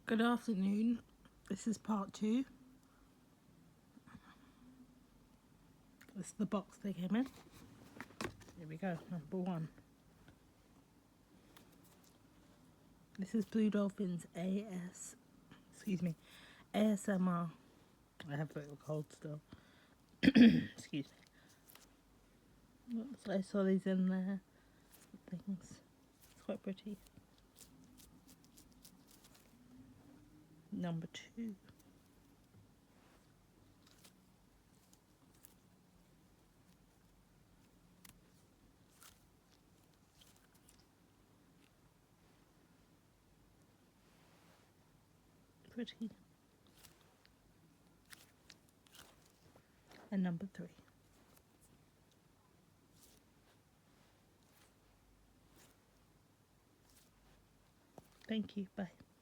Good afternoon. This is part 2. This is the box they came in. Here we go, number 1. This is Blue Dolphin's ASMR. I have a little cold still. Excuse me. Oops, I saw these in there. Things. It's quite pretty. Number 2. Pretty. And number 3. Thank you. Bye.